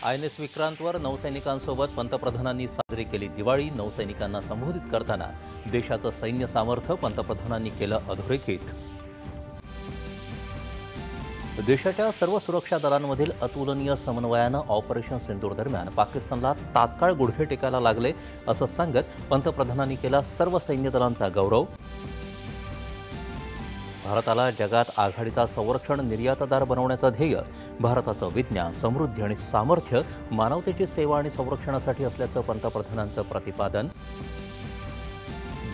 INS विक्रांतवर नौसैनिकांसोबत पंतप्रधानांनी साजरी केली दिवाळी। नौसैनिकांना संबोधित करताना देशाचं सैन्य सामर्थ्य पंतप्रधानांनी केलं अधोरेखित। देशाच्या सर्व सुरक्षा दलांमधील अतुलनीय समन्वयानं ऑपरेशन सिंदूर दरम्यान पाकिस्तानला तात्काळ गुडघे टेकायला लागले असं सांगत पंतप्रधानांनी केला सर्व सैन्य दलांचा गौरव। भारताला जगात आघाडीचा संरक्षण निर्यातदार बनवण्याचं ध्येय भारताचं विज्ञान, समृद्धी आणि सामर्थ्य मानवतेची सेवा आणि संरक्षणासाठी असल्याचं पंतप्रधानांचं प्रतिपादन।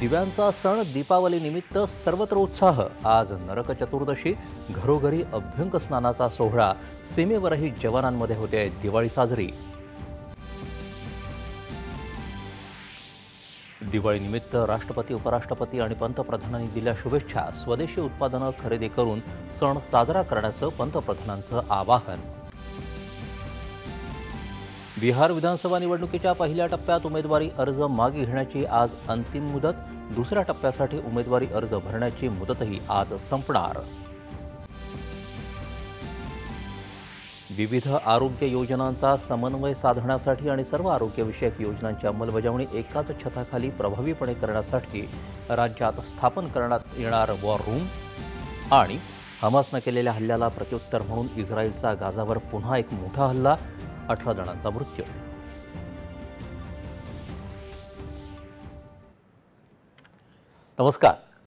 दिव्यांचा सण दीपावलीनिमित्त सर्वत्र उत्साह। आज नरक चतुर्दशी, घरोघरी अभ्यंग स्नानाचा सोहळा। सीमेवरही जवानांमध्ये होते दिवाळी साजरी। दिवाळीनिमित्त राष्ट्रपती, उपराष्ट्रपती आणि पंतप्रधानांनी दिल्या शुभेच्छा। स्वदेशी उत्पादनं खरेदी करून सण साजरा करण्याचं पंतप्रधानांचं आवाहन। बिहार विधानसभा निवडणुकीच्या पहिल्या टप्प्यात उमेदवारी अर्ज मागे घेण्याची आज अंतिम मुदत। दुसऱ्या टप्प्यासाठी उमेदवारी अर्ज भरण्याची मुदतही आज संपणार। विविध आरोग्य योजनांचा समन्वय साधण्यासाठी आणि सर्व आरोग्यविषयक योजनांची अंमलबजावणी एकाच छताखाली प्रभावीपणे करण्यासाठी राज्यात स्थापन करण्यात येणार वॉर रूम। आणि हमासनं केलेल्या हल्ल्याला प्रत्युत्तर म्हणून इस्रायलचा गाझावर पुन्हा एक मोठा हल्ला, 18 जणांचा मृत्यू। नमस्कार।